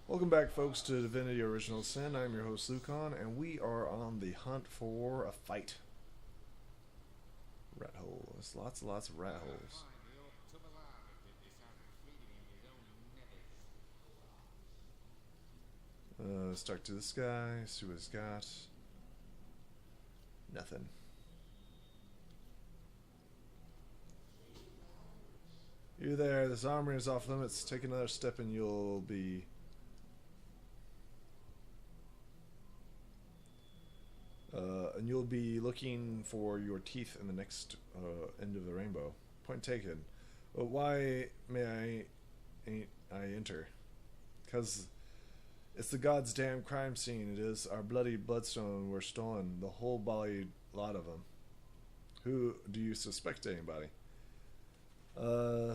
Welcome back, folks, to Divinity Original Sin. I'm your host, Lucon, and we are on the hunt for a fight. Rat holes. Lots and lots of rat holes. Let's talk to this guy, see what he's got. Nothing. You there, this armory is off limits. Take another step and you'll be... looking for your teeth in the next end of the rainbow. Point taken. But why may I enter? Because it's the god's damn crime scene. It is. Our bloody bloodstone were stolen. The whole bally lot of them. Who do you suspect? Anybody?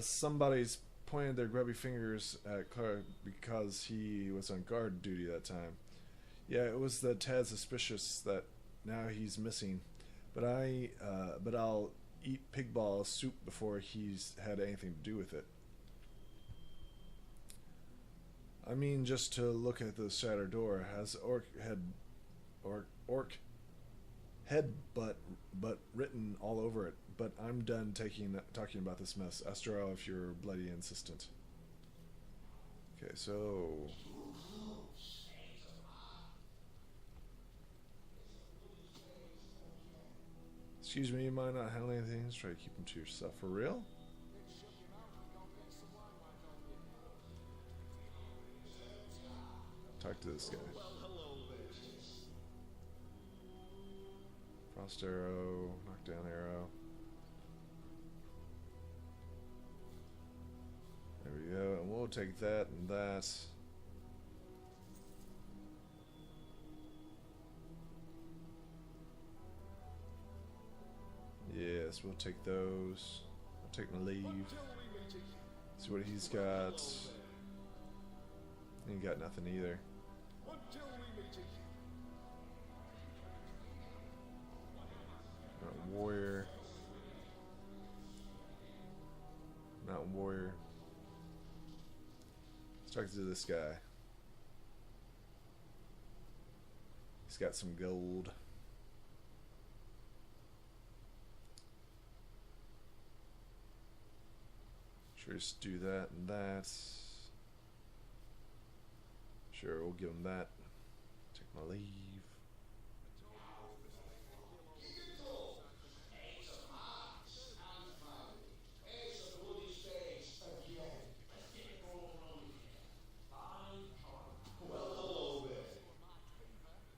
Somebody's pointed their grubby fingers at Clark because he was on guard duty that time. Yeah, it was the tad suspicious that now he's missing. But I'll eat pig ball soup before he's had anything to do with it. I mean, just to look at the shattered door, has orc but written all over it. But I'm done talking about this mess. After all, if you're bloody insistent. Okay, so excuse me, you might not handle anything. Just try to keep them to yourself. For real? Talk to this guy. Frost arrow, knockdown arrow. There we go, and we'll take that and that. Yes, we'll take those. I'll take my leave. See what he's got. He ain't got nothing either. Mountain warrior. Mountain warrior. Let's talk to this guy. He's got some gold. Sure, just do that and that. Sure, we'll give him that. Take my leave.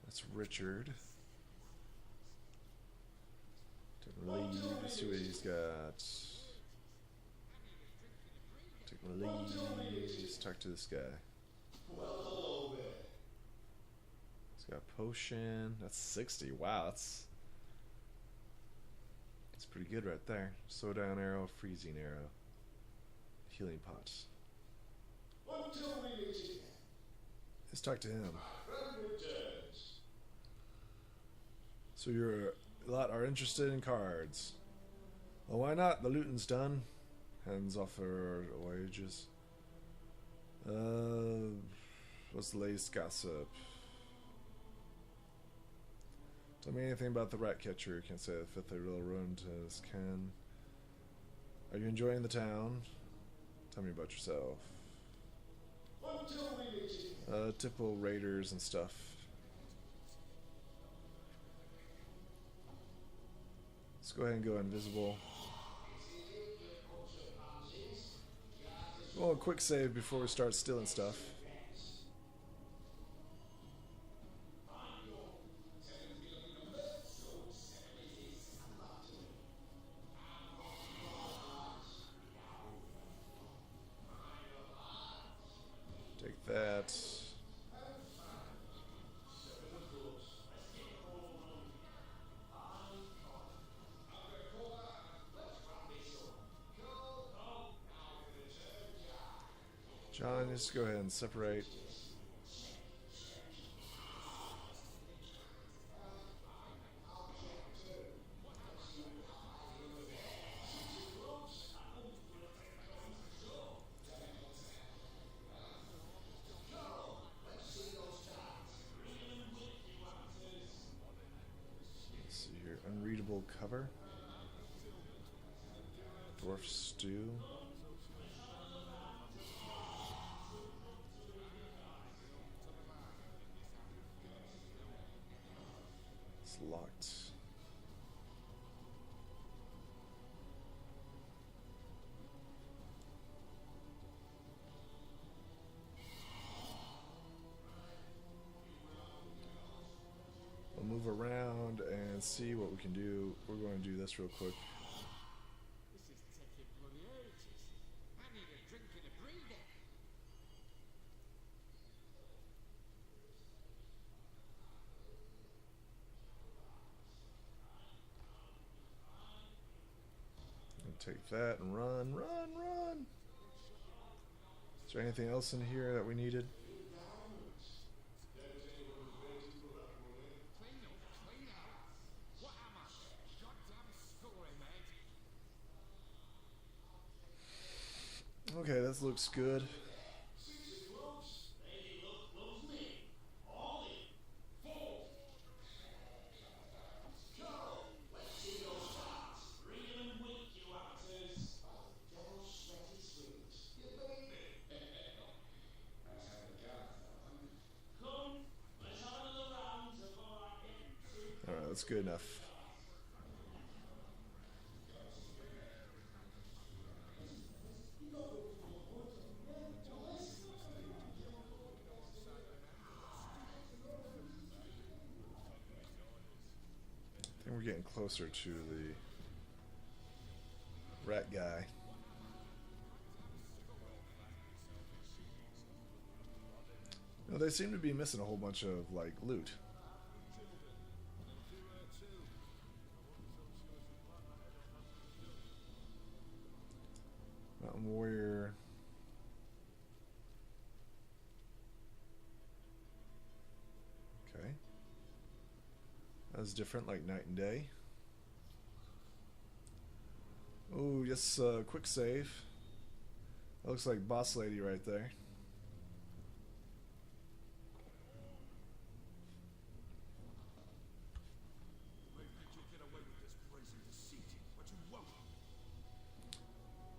That's Richard. Take my leave. Let's see what he's got. Take my leave. Let's talk to this guy. He's got a potion. That's 60. Wow, that's pretty good right there. Slow down arrow, freezing arrow, healing pots. Let's talk to him. So you're a lot are interested in cards. Well, why not? The looting's done. Hands off our wages. What's the latest gossip? Tell me anything about the rat catcher. Can't say the fifth little ruined as can. Are you enjoying the town? Tell me about yourself. Typical raiders and stuff. Let's go ahead and go invisible. Well, a quick save before we start stealing stuff. Take that. John, just go ahead and separate. cover. Dwarf stew. It's locked. We'll move around and see what we can do. We're going to do this real quick. This is taking bloody ages. I need a drink and a breather. Take that and run, run, run. Is there anything else in here that we needed? Clean up, clean out. What am I? Goddamn story, mate. Okay, this looks good. Alright, that's good enough. I think we're getting closer to the rat guy. No, they seem to be missing a whole bunch of, like, loot. Mountain Warrior. Okay. That was different, like night and day. Oh, yes, quick save. That looks like Boss Lady right there.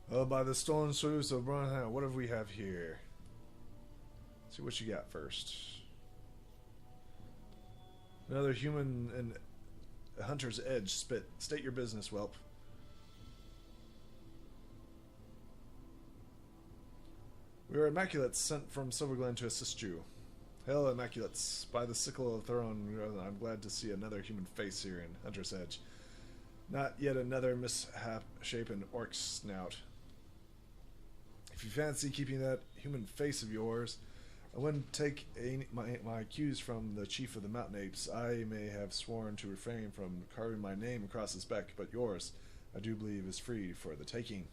Oh, by the stolen sluice of Brunham, what do we have here? Let's see what you got first. Another human and a hunter's edge spit. State your business, whelp. We are Immaculates sent from Silverglen to assist you. Hail, Immaculates. By the sickle of the throne, I'm glad to see another human face here in Hunter's Edge. Not yet another mishap-shapen orc snout. If you fancy keeping that human face of yours, I wouldn't take my cues from the chief of the mountain apes. I may have sworn to refrain from carving my name across his back, but yours, I do believe, is free for the taking.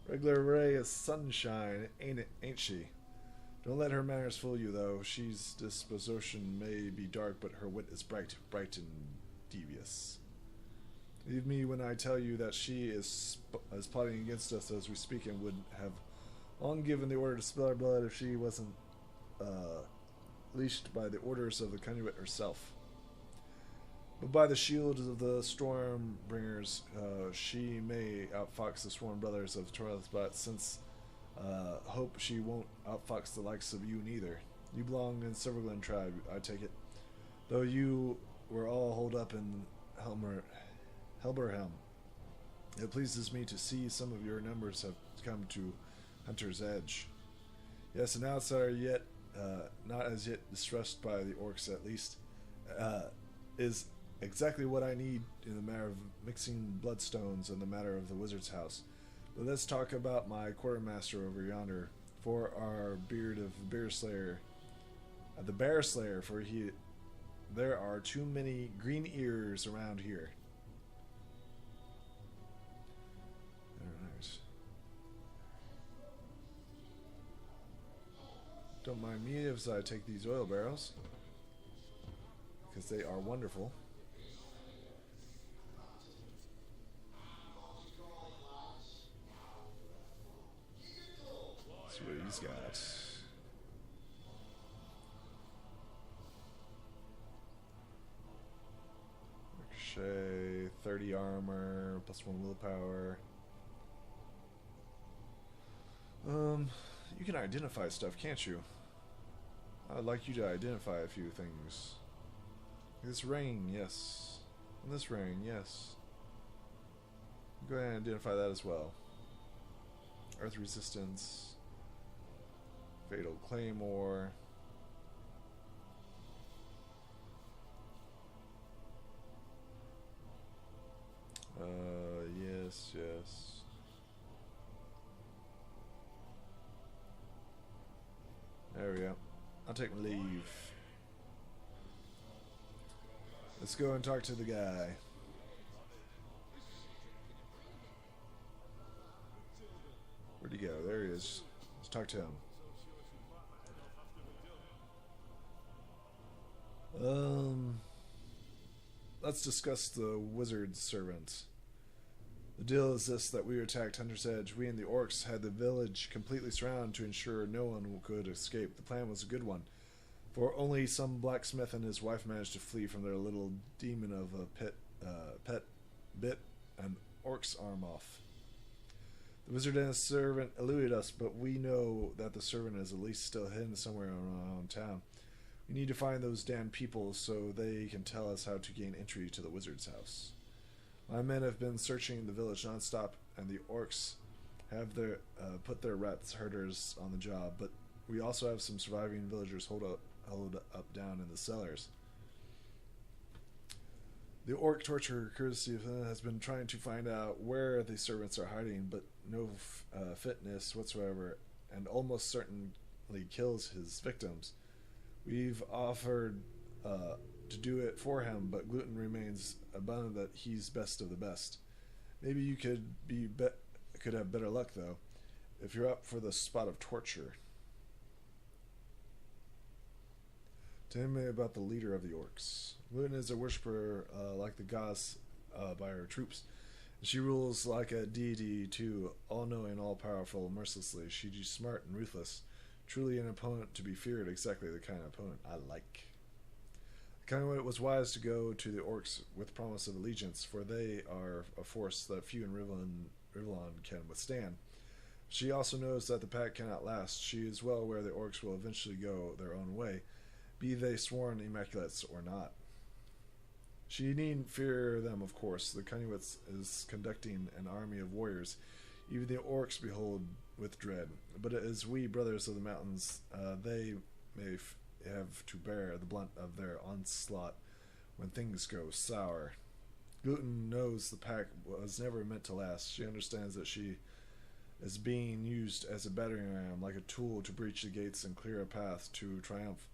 Regular ray of sunshine, ain't she? Don't let her manners fool you, though. She's disposition may be dark, but her wit is bright and devious. Believe me when I tell you that she is plotting against us as we speak, and would have long given the order to spill our blood if she wasn't leashed by the orders of the conduit herself. But by the shield of the Stormbringers, she may outfox the sworn brothers of Toreth, but since hope she won't outfox the likes of you neither. You belong in Silverglen tribe, I take it, though you were all holed up in Helberhelm. It pleases me to see some of your numbers have come to Hunter's Edge. Yes, an outsider yet, not as yet distressed by the orcs at least, is exactly what I need in the matter of mixing bloodstones and the matter of the wizard's house. But let's talk about my quartermaster over yonder, for our beard of bear slayer, the bear slayer, for there are too many green ears around here. Alright. Don't mind me as I take these oil barrels, because they are wonderful. See what he's got. Crochet, 30 armor, +1 willpower. You can identify stuff, can't you? I'd like you to identify a few things. This rain, yes. And this rain, yes. Go ahead and identify that as well. Earth resistance. Fatal claymore. Yes, yes. There we go. I'll take my leave. Let's go and talk to the guy. Where'd he go? There he is. Let's talk to him. Let's discuss the wizard servants. The deal is this, that we attacked Hunter's Edge. We and the orcs had the village completely surrounded to ensure no one could escape. The plan was a good one, for only some blacksmith and his wife managed to flee from their little demon of a pet bit an orc's arm off. The wizard and his servant eluded us, but we know that the servant is at least still hidden somewhere around town. We need to find those damned people so they can tell us how to gain entry to the wizard's house. My men have been searching the village non-stop, and the orcs have put their rats herders on the job, but we also have some surviving villagers held up down in the cellars. The orc torturer courtesy has been trying to find out where the servants are hiding, but no fitness whatsoever, and almost certainly kills his victims. We've offered to do it for him, but Gluten remains abundant that he's best of the best. Maybe you could have better luck, though, if you're up for the spot of torture. Tell me about the leader of the orcs. Gluten is a worshiper like the gods by her troops. She rules like a deity too, all-knowing, all-powerful, mercilessly. She's smart and ruthless. Truly an opponent to be feared, exactly the kind of opponent I like. It was wise to go to the orcs with promise of allegiance, for they are a force that few in Rivellon can withstand. She also knows that the pact cannot last. She is well aware the orcs will eventually go their own way, be they sworn Immaculates or not. She needn't fear them, of course. The Cunningwits is conducting an army of warriors. Even the orcs behold with dread. But as we, brothers of the mountains, they may have to bear the blunt of their onslaught when things go sour. Gluten knows the pact was never meant to last. She understands that she is being used as a battering ram, like a tool to breach the gates and clear a path to triumph,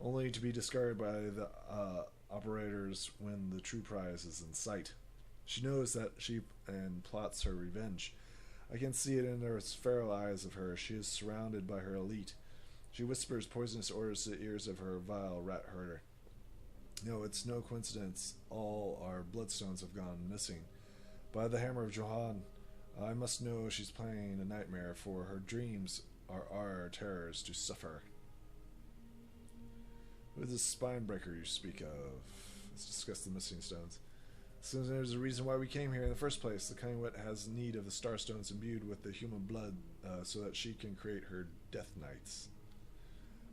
only to be discarded by the operators when the true prize is in sight. She knows that she and plots her revenge. I can see it in those feral eyes of her. She is surrounded by her elite. She whispers poisonous orders to the ears of her vile rat herder. No, it's no coincidence. All our bloodstones have gone missing. By the hammer of Johann, I must know she's playing a nightmare, for her dreams are our terrors to suffer. Who is this spine breaker you speak of? Let's discuss the missing stones. Since there's a reason why we came here in the first place. The Cunningwit has need of the star stones imbued with the human blood so that she can create her death knights.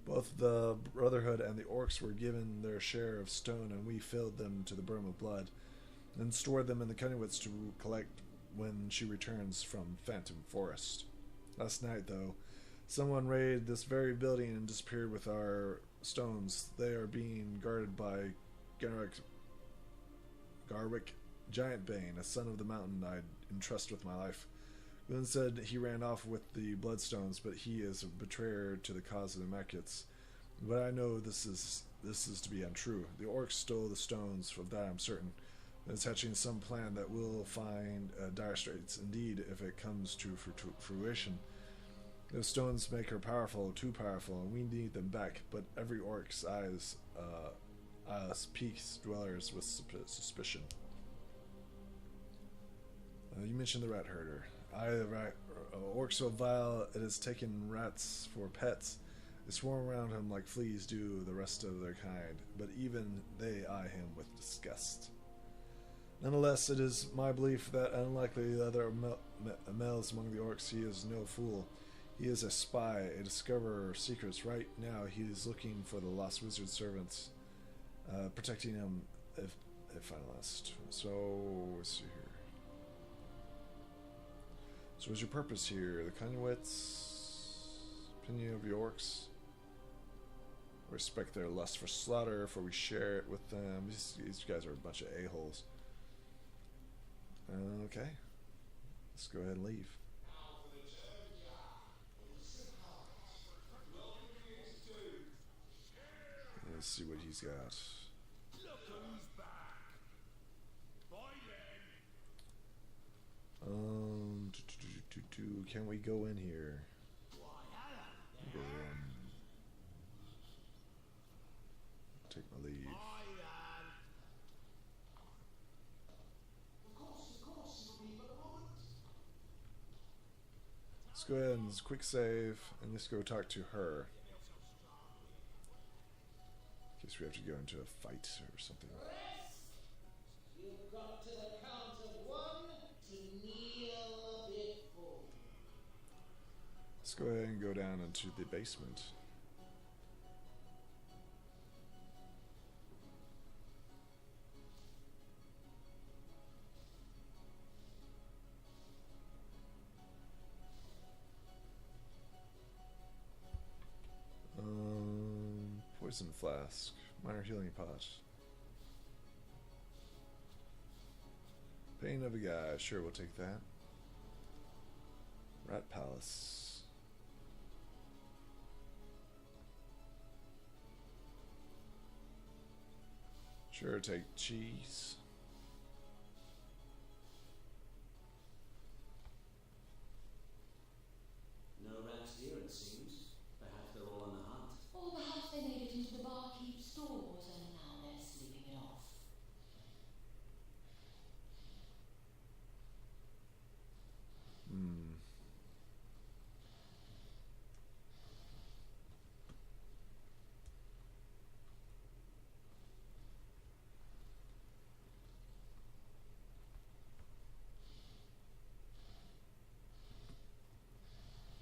Both the Brotherhood and the orcs were given their share of stone, and we filled them to the brim of blood, and stored them in the Cunningwits to collect when she returns from Phantom Forest. Last night, though, someone raided this very building and disappeared with our stones. They are being guarded by Garwick Giantbane, a son of the mountain I'd entrust with my life. Glyn said he ran off with the bloodstones, but he is a betrayer to the cause of the Immaculates. But I know this is to be untrue. The orcs stole the stones, of that I'm certain. It's hatching some plan that will find dire straits. Indeed, if it comes to fruition. Those stones make her powerful, too powerful, and we need them back. But every orc's eyes piques dwellers with suspicion. You mentioned the rat herder. Orcs so vile it has taken rats for pets. They swarm around him like fleas do the rest of their kind, but even they eye him with disgust. Nonetheless, it is my belief that, unlike the other males among the orcs, he is no fool. He is a spy, a discoverer of secrets. Right now, he is looking for the lost wizard servants, protecting him if I last. So, let's see here. So, what's your purpose here? The Conduit's opinion of the orcs. Respect their lust for slaughter, for we share it with them. These guys are a bunch of a-holes. Okay. Let's go ahead and leave. Let's see what he's got. Can we go in here? Go in. Take my leave. Let's go ahead and quick save and just go talk to her. In case we have to go into a fight or something. You've got to the count of 1 to kneel before. Let's go ahead and go down into the basement. Poison flask, minor healing pot. Pain of a guy, sure, we'll take that. Rat palace. Sure, take cheese. No rats here, it seems. Perhaps they're all on the hunt. Or perhaps they made it into the barkeep's stores and now they're sleeping it off.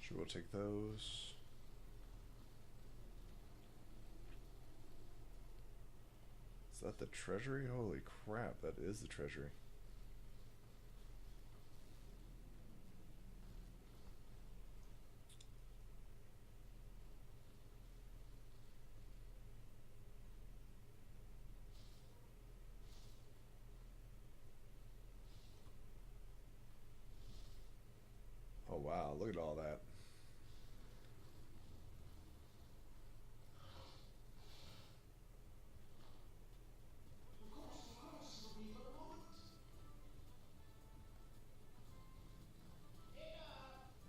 Sure, we'll take those. Is that the treasury? Holy crap, that is the treasury. Oh wow, look at all that.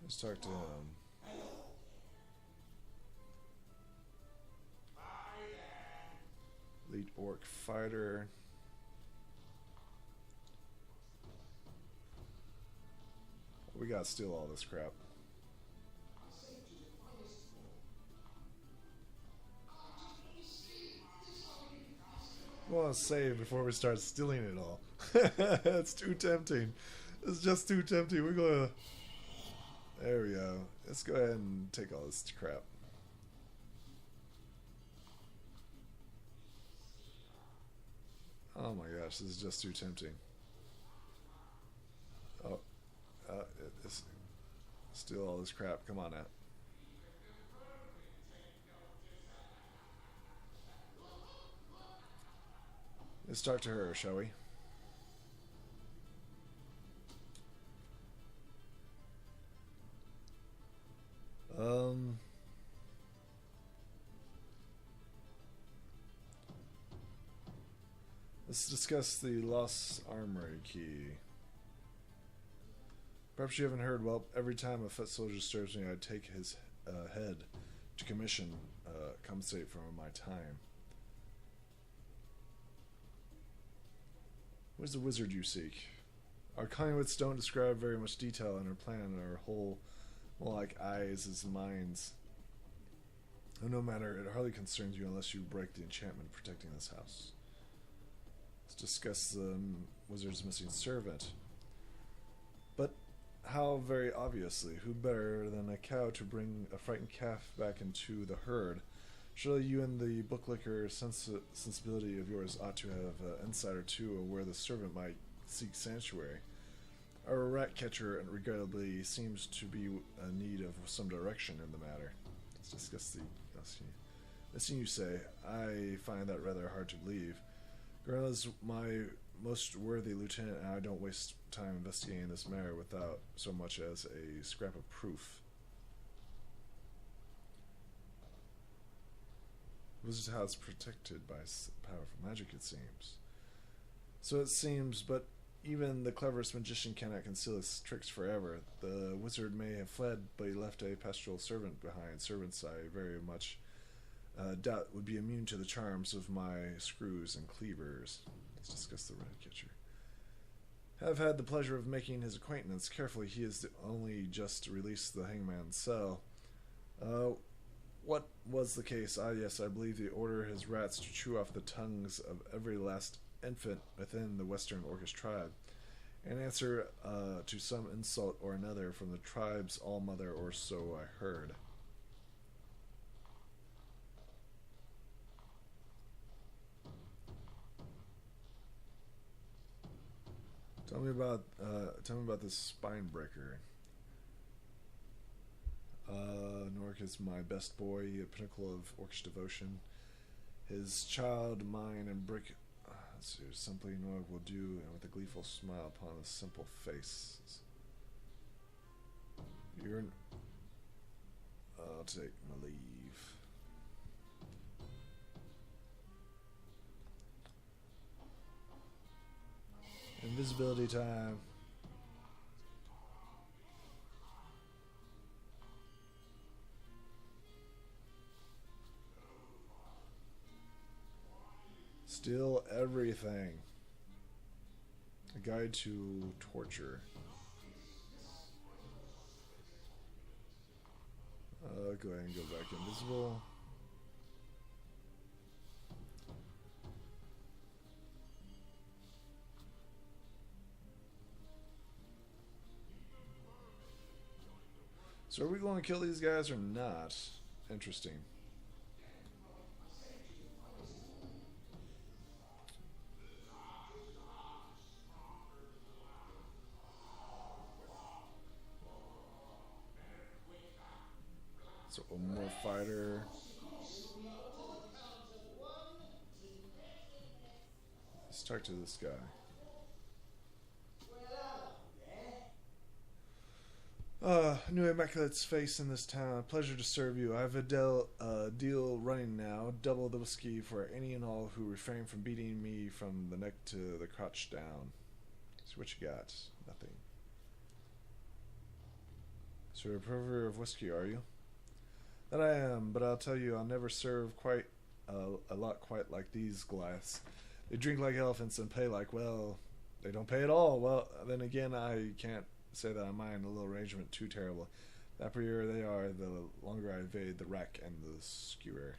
Let's talk to him. Elite orc fighter. We gotta steal all this crap. We want to save before we start stealing it all. It's too tempting. It's just too tempting. We're gonna... There we go. Let's go ahead and take all this crap. Oh my gosh, this is just too tempting. Oh, steal all this crap. Come on out. Let's talk to her, shall we? Let's discuss the lost armory key. Perhaps you haven't heard. Well, every time a foot soldier serves me, I take his head to commission, compensate for my time. What is the wizard you seek? Our conduits don't describe very much detail in our plan, and our whole, more like eyes as minds. Oh, no matter, it hardly concerns you unless you break the enchantment protecting this house. Let's discuss the wizard's missing servant. But how very obviously, who better than a cow to bring a frightened calf back into the herd? Surely you and the booklicker sensibility of yours ought to have insight or two of where the servant might seek sanctuary. Our rat catcher regrettably seems to be in need of some direction in the matter. Let's discuss the... Listen, you say. I find that rather hard to believe. Gorilla my most worthy lieutenant, and I don't waste time investigating this matter without so much as a scrap of proof. Wizard's house protected by powerful magic, it seems. So it seems, but even the cleverest magician cannot conceal his tricks forever. The wizard may have fled, but he left a pastoral servant behind. Servants I very much doubt would be immune to the charms of my screws and cleavers. Let's discuss the rat catcher. Have had the pleasure of making his acquaintance. Carefully, he is only just released the hangman's cell. What was the case? Ah, yes, I believe he ordered his rats to chew off the tongues of every last infant within the Western Orcish tribe, in answer to some insult or another from the tribe's all-mother, or so I heard. Tell me about this spine breaker. Nork is my best boy, a pinnacle of orcish devotion. His child, mine, and brick. Simply Nork will do, and with a gleeful smile upon his simple face. I'll take my leave. Invisibility time. Steal everything. A guide to torture. Go ahead and go back invisible. So are we going to kill these guys or not? Interesting. So one more fighter. Let's talk to this guy. New Immaculate's face in this town. Pleasure to serve you. I have a deal running now. Double the whiskey for any and all who refrain from beating me from the neck to the crotch down. So what you got? Nothing. So you're a prover of whiskey, are you? That I am, but I'll tell you, I'll never serve quite a lot quite like these glass. They drink like elephants and pay like, well, they don't pay at all. Well, then again, I can't say that I mind a little arrangement too terrible. The happier they are, the longer I evade the rack and the skewer.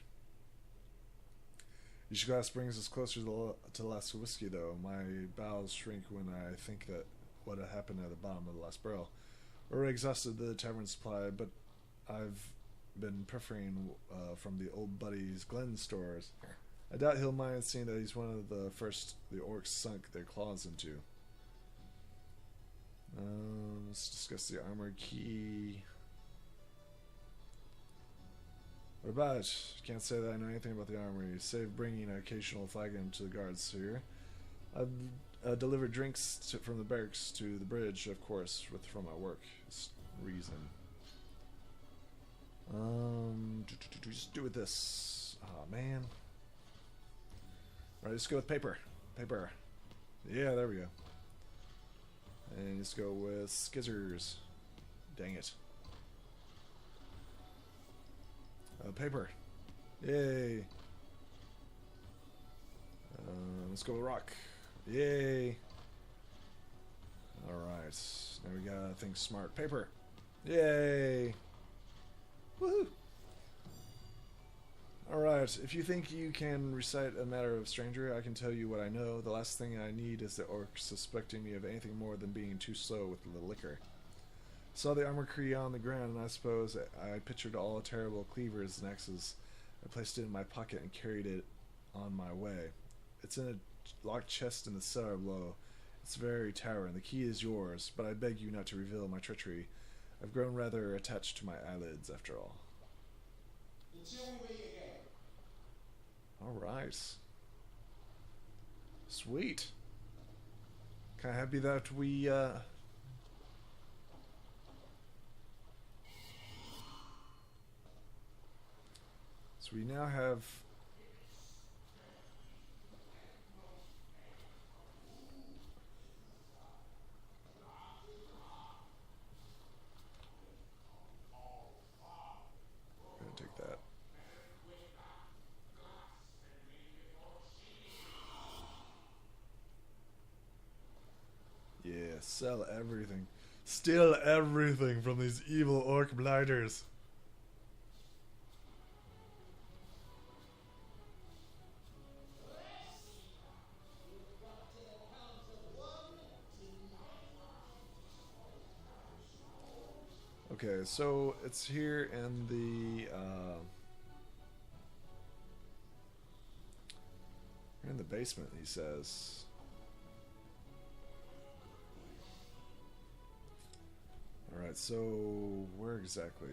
Each glass brings us closer to the last whiskey, though. My bowels shrink when I think that what had happened at the bottom of the last barrel. We're already exhausted the tavern supply, but I've been preferring from the old buddy's Glen stores. I doubt he'll mind seeing that he's one of the first the orcs sunk their claws into. Let's discuss the armor key. What about it? Can't say that I know anything about the armory, save bringing an occasional flagon to the guards here. I've delivered drinks from the barracks to the bridge, of course, from my work reason. Just do with this. Oh man. Alright, let's go with paper. Paper. Yeah, there we go. And let's go with skizzers. Dang it. Paper. Yay. Let's go with rock. Yay. Alright. Now we gotta think smart. Paper. Yay. Woohoo. Alright, Alright, if you think you can recite a matter of stranger, I can tell you what I know. The last thing I need is the orcs suspecting me of anything more than being too slow with the liquor. Saw the armor Kree on the ground, and I suppose I pictured all terrible cleavers and axes. I placed it in my pocket and carried it on my way. It's in a locked chest in the cellar below. It's very tower, and the key is yours, but I beg you not to reveal my treachery. I've grown rather attached to my eyelids, after all. Tell me where you're going. Alright. Sweet. Kinda happy that we, So we now have... I'm gonna take that. Yeah, sell everything. Steal everything from these evil orc blighters. Okay, so it's here in the basement, he says. Alright, so where exactly?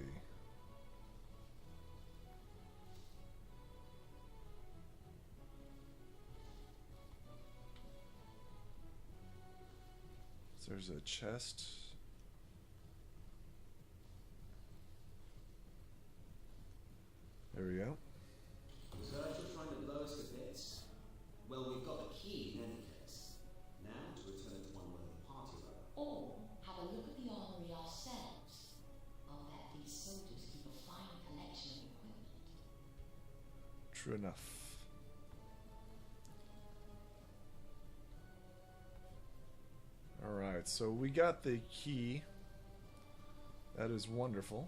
So there's a chest. There we go. Was Virgil trying to blow us to bits? Well, we've got the key in any case. Now to return it to one worthy party runner. Or have a look at the armory ourselves. I'll bet these soldiers keep a fine collection of equipment. True enough. Alright, so we got the key. That is wonderful.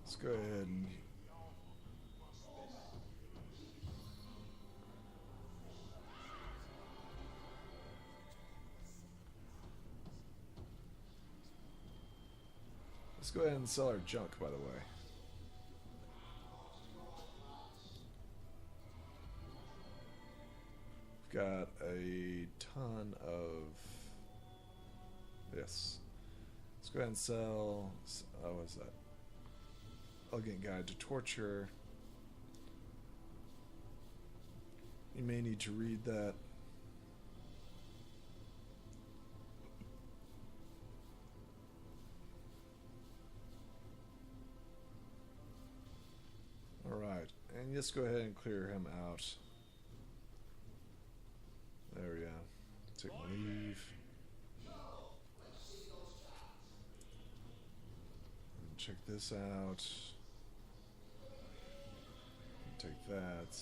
Let's go ahead and... Let's go ahead and sell our junk, by the way. We've got a ton of... Yes. Let's go ahead and sell... Oh, what is that? Elegant Guide to Torture. You may need to read that. Alright, and just go ahead and clear him out. There we go. Take my leave. And check this out. Take that.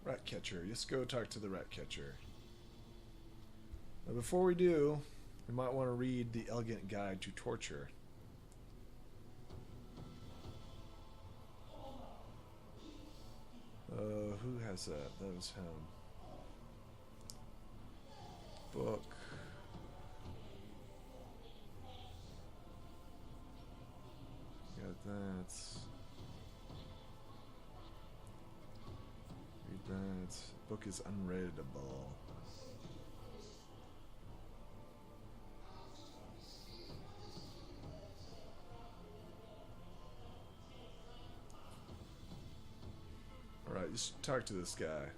Rat catcher. Let's go talk to the rat catcher. Now before we do, we might want to read the Elegant Guide to Torture. Who has that? That was him. Book. Got that. Read that. Book is unreadable. Alright, just talk to this guy.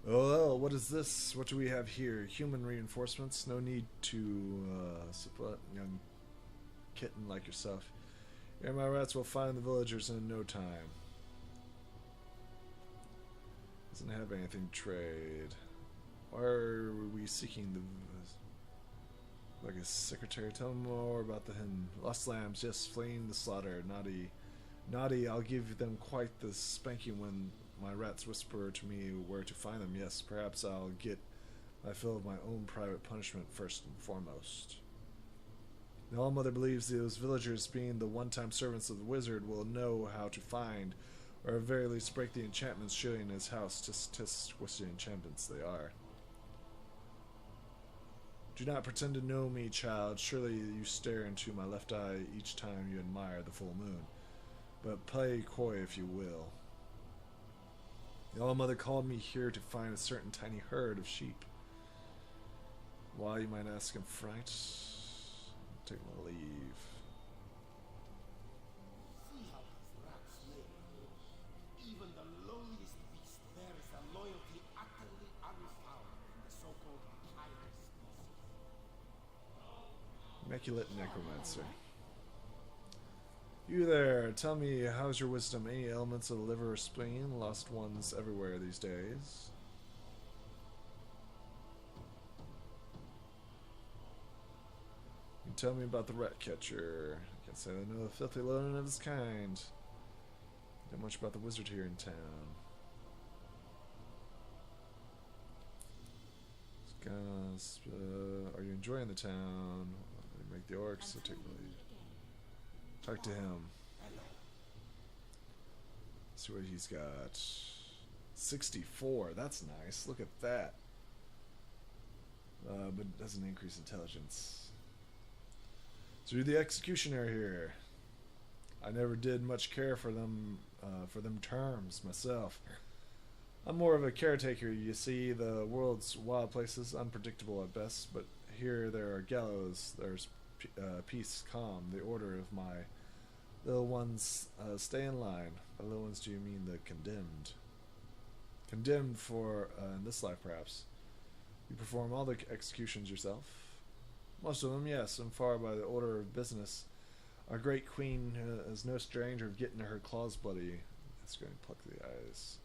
Oh, what is this? What do we have here? Human reinforcements? No need to support young kitten like yourself. Here, my rats will find the villagers in no time. Doesn't have anything to trade. Why are we seeking the... Like a secretary? Tell me more about the lost lambs. Yes, fleeing the slaughter. Naughty. Naughty, I'll give them quite the spanking when my rats whisper to me where to find them. Yes, perhaps I'll get my fill of my own private punishment first and foremost. The All-Mother believes those villagers, being the one-time servants of the wizard, will know how to find, or at very least break the enchantments showing in his house. Tis twisted enchantments they are. Do not pretend to know me, child. Surely you stare into my left eye each time you admire the full moon. But play coy if you will. The All-Mother called me here to find a certain tiny herd of sheep. Why, you might ask in fright? Take my leave. See how these rats live. Even the lowliest beast bears a loyalty utterly unfound in the so-called higher species. Immaculate Necromancer. You there, tell me, how's your wisdom? Any elements of the liver or spleen? Lost ones everywhere these days. You tell me about the rat catcher. I can't say I know a filthy loading of his kind. Not much about the wizard here in town. Are you enjoying the town? They make the orcs, so take the lead. Talk to him. See what he's got. 64. That's nice. Look at that. But it doesn't increase intelligence. So you're the executioner here. I never did much care for them terms myself. I'm more of a caretaker. You see, the world's wild places, unpredictable at best, but here there are gallows, there's peace, calm, the order of my little ones. Stay in line. By little ones, do you mean the condemned? Condemned for in this life, perhaps. You perform all the executions yourself. Most of them, yes, and far by the order of business. Our great queen is no stranger of getting her claws bloody. It's going to pluck the eyes.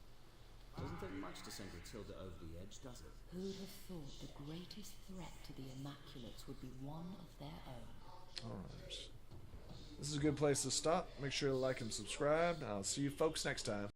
Doesn't take much to send Matilda over the edge, does it? Who'd have thought the greatest threat to the Immaculates would be one of their own? Alright. This is a good place to stop. Make sure to like and subscribe. I'll see you folks next time.